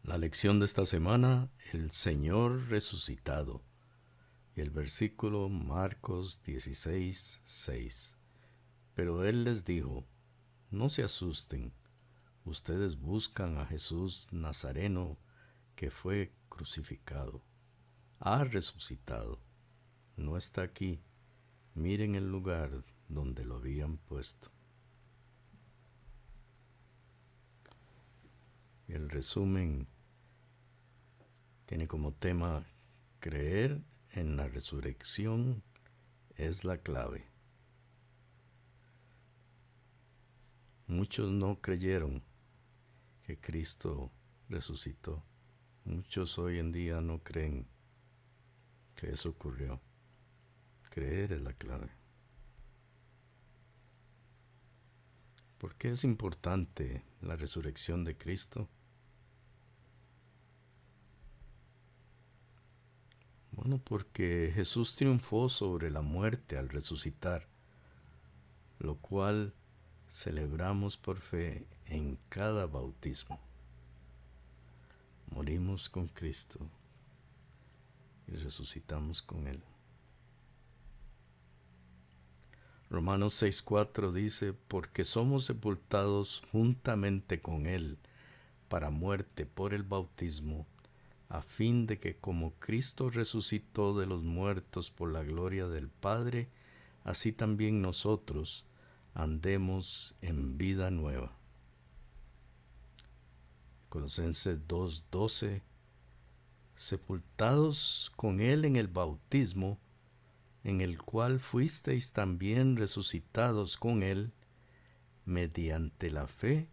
La lección de esta semana, el Señor resucitado. Y el versículo Marcos 16, 6. Pero Él les dijo, no se asusten, ustedes buscan a Jesús Nazareno que fue crucificado. Ha resucitado, no está aquí, miren el lugar donde lo habían puesto. Y el resumen tiene como tema: creer en la resurrección es la clave. Muchos no creyeron que Cristo resucitó. Muchos hoy en día no creen que eso ocurrió. Creer es la clave. ¿Por qué es importante la resurrección de Cristo? Bueno, porque Jesús triunfó sobre la muerte al resucitar, lo cual celebramos por fe en cada bautismo. Morimos con Cristo y resucitamos con Él. Romanos 6:4 dice, porque somos sepultados juntamente con Él para muerte por el bautismo, a fin de que como Cristo resucitó de los muertos por la gloria del Padre, así también nosotros andemos en vida nueva. Colosenses 2:12, sepultados con Él en el bautismo, en el cual fuisteis también resucitados con Él, mediante la fe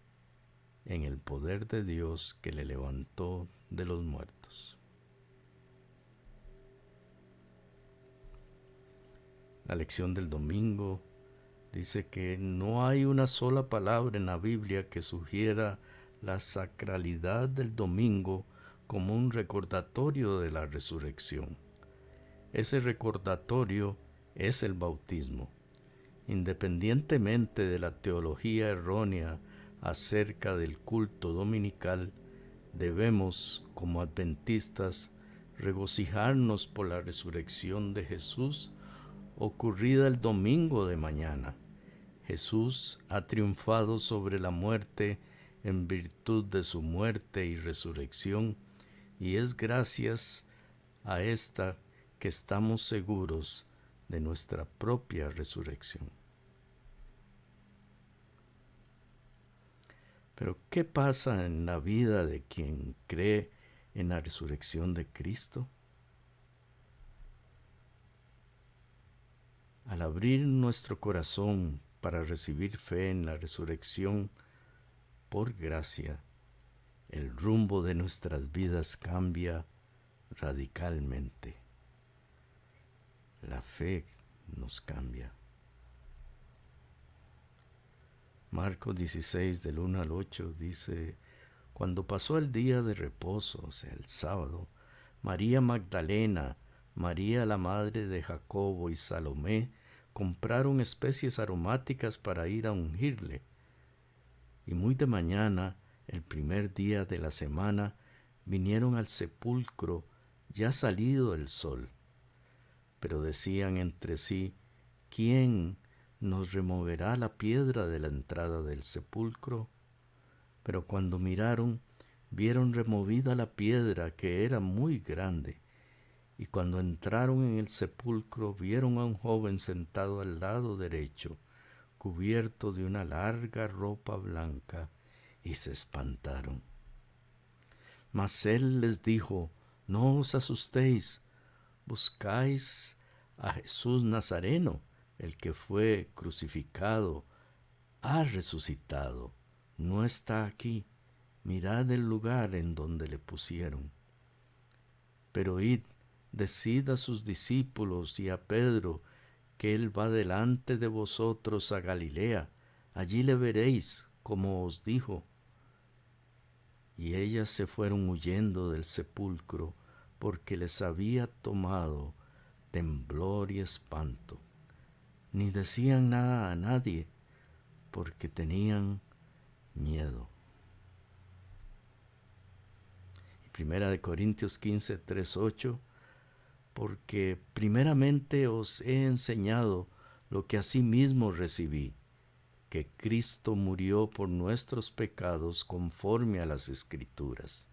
en el poder de Dios que le levantó de los muertos. La lección del domingo dice que no hay una sola palabra en la Biblia que sugiera la sacralidad del domingo como un recordatorio de la resurrección. Ese recordatorio es el bautismo. Independientemente de la teología errónea acerca del culto dominical, debemos, como adventistas, regocijarnos por la resurrección de Jesús ocurrida el domingo de mañana. Jesús ha triunfado sobre la muerte en virtud de su muerte y resurrección, y es gracias a esta que estamos seguros de nuestra propia resurrección. Pero ¿qué pasa en la vida de quien cree en la resurrección de Cristo? Al abrir nuestro corazón para recibir fe en la resurrección, por gracia, el rumbo de nuestras vidas cambia radicalmente. La fe nos cambia. Marcos 16, del 1 al 8, dice, cuando pasó el día de reposo, o sea, el sábado, María Magdalena, María la madre de Jacobo y Salomé compraron especies aromáticas para ir a ungirle. Y muy de mañana, el primer día de la semana, vinieron al sepulcro ya salido el sol. Pero decían entre sí, ¿quién nos removerá la piedra de la entrada del sepulcro? Pero cuando miraron, vieron removida la piedra, que era muy grande. Y cuando entraron en el sepulcro, vieron a un joven sentado al lado derecho, cubierto de una larga ropa blanca, y se espantaron. Mas él les dijo, no os asustéis, buscáis a Jesús Nazareno, el que fue crucificado, ha resucitado, no está aquí, mirad el lugar en donde le pusieron. Pero id, decid a sus discípulos y a Pedro que él va delante de vosotros a Galilea, allí le veréis, como os dijo. Y ellas se fueron huyendo del sepulcro, porque les había tomado temblor y espanto. Ni decían nada a nadie, porque tenían miedo. Primera de Corintios 15, 3, 8, porque primeramente os he enseñado lo que asimismo recibí, que Cristo murió por nuestros pecados conforme a las Escrituras,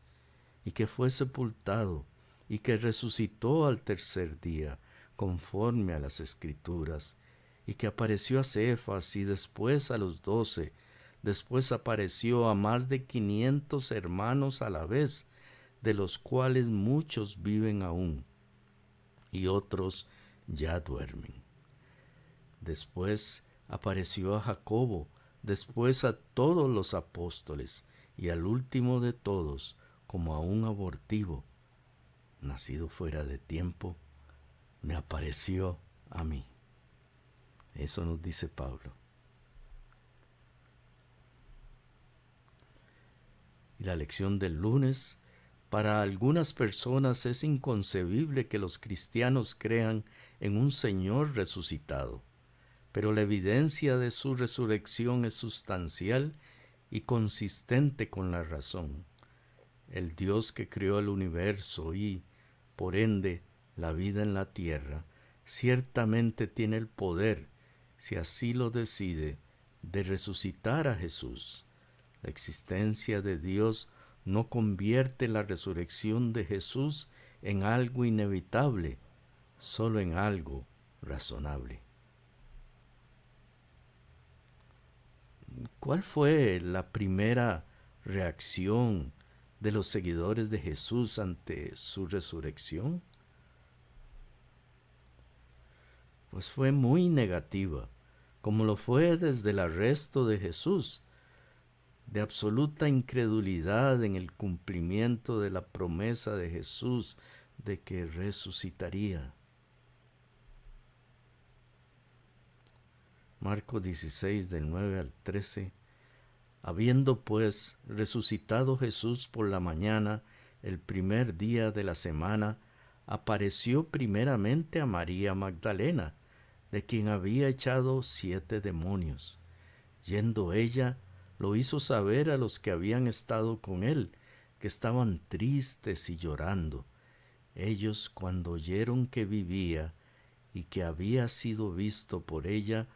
y que fue sepultado, y que resucitó al tercer día conforme a las Escrituras, y que apareció a Cefas y después a los 12, después apareció a más de 500 hermanos a la vez, de los cuales muchos viven aún, y otros ya duermen. Después apareció a Jacobo, después a todos los apóstoles, y al último de todos, como a un abortivo, nacido fuera de tiempo, me apareció a mí. Eso nos dice Pablo. Y la lección del lunes: para algunas personas es inconcebible que los cristianos crean en un Señor resucitado, pero la evidencia de su resurrección es sustancial y consistente con la razón. El Dios que creó el universo y, por ende, la vida en la tierra, ciertamente tiene el poder, si así lo decide, de resucitar a Jesús. La existencia de Dios no convierte la resurrección de Jesús en algo inevitable, solo en algo razonable. ¿Cuál fue la primera reacción de los seguidores de Jesús ante su resurrección? Pues fue muy negativa, como lo fue desde el arresto de Jesús, de absoluta incredulidad en el cumplimiento de la promesa de Jesús de que resucitaría. Marcos 16, del 9 al 13. Habiendo pues resucitado Jesús por la mañana, el primer día de la semana, apareció primeramente a María Magdalena, de quien había echado 7 demonios. Yendo ella, lo hizo saber a los que habían estado con él, que estaban tristes y llorando. Ellos, cuando oyeron que vivía y que había sido visto por ella,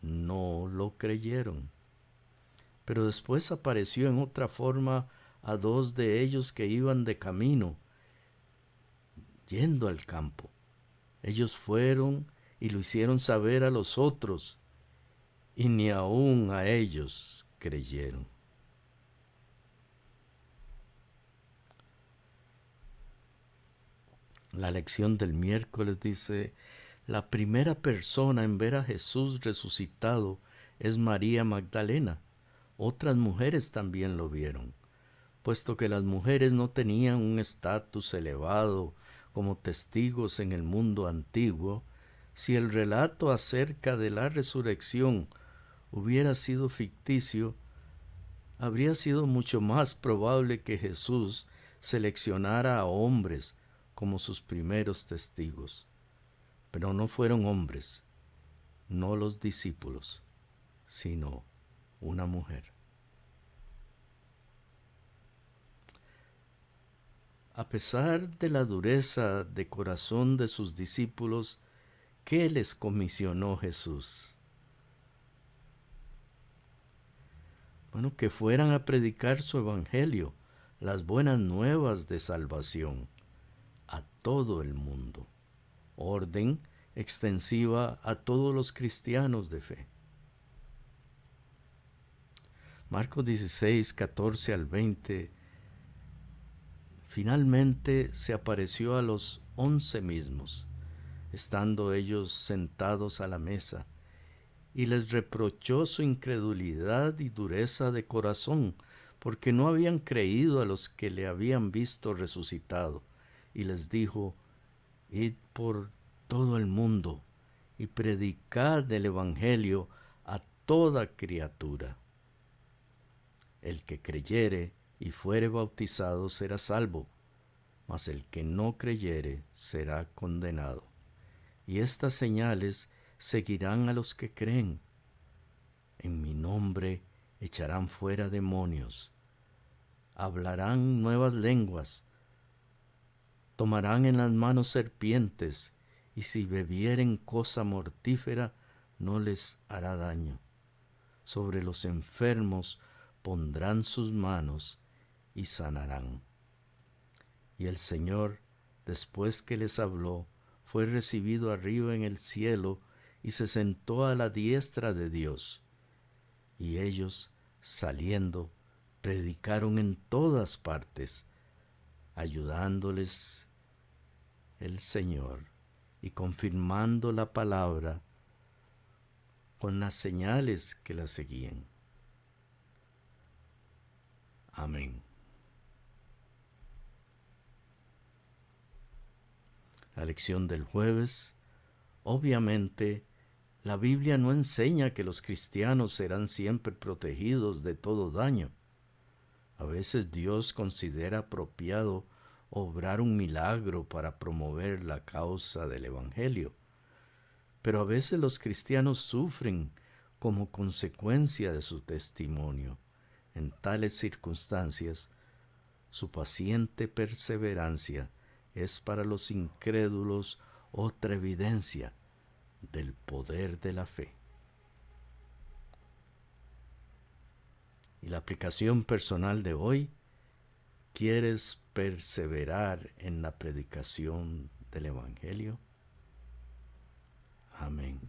no lo creyeron. Pero después apareció en otra forma a 2 de ellos que iban de camino, yendo al campo. Ellos fueron y lo hicieron saber a los otros, y ni aun a ellos creyeron. La lección del miércoles dice: la primera persona en ver a Jesús resucitado es María Magdalena. Otras mujeres también lo vieron, puesto que las mujeres no tenían un estatus elevado como testigos en el mundo antiguo. Si el relato acerca de la resurrección hubiera sido ficticio, habría sido mucho más probable que Jesús seleccionara a hombres como sus primeros testigos. Pero no fueron hombres, no los discípulos, sino una mujer. A pesar de la dureza de corazón de sus discípulos, ¿qué les comisionó Jesús? Bueno, que fueran a predicar su evangelio, las buenas nuevas de salvación, a todo el mundo. Orden extensiva a todos los cristianos de fe. Marcos 16, 14 al 20. Finalmente se apareció a los 11 mismos, estando ellos sentados a la mesa, y les reprochó su incredulidad y dureza de corazón, porque no habían creído a los que le habían visto resucitado, y les dijo: id por todo el mundo y predicad el evangelio a toda criatura. El que creyere y fuere bautizado será salvo, mas el que no creyere será condenado. Y estas señales seguirán a los que creen. En mi nombre echarán fuera demonios, hablarán nuevas lenguas, Tomarán en las manos serpientes, y si bebieren cosa mortífera, no les hará daño. Sobre los enfermos pondrán sus manos y sanarán. Y el Señor, después que les habló, fue recibido arriba en el cielo y se sentó a la diestra de Dios. Y ellos, saliendo, predicaron en todas partes, ayudándoles el Señor y confirmando la palabra con las señales que la seguían. Amén. La lección del jueves. Obviamente, la Biblia no enseña que los cristianos serán siempre protegidos de todo daño. A veces Dios considera apropiado obrar un milagro para promover la causa del Evangelio. Pero a veces los cristianos sufren como consecuencia de su testimonio. En tales circunstancias, su paciente perseverancia es para los incrédulos otra evidencia del poder de la fe. Y la aplicación personal de hoy: ¿quieres perseverar en la predicación del Evangelio? Amén.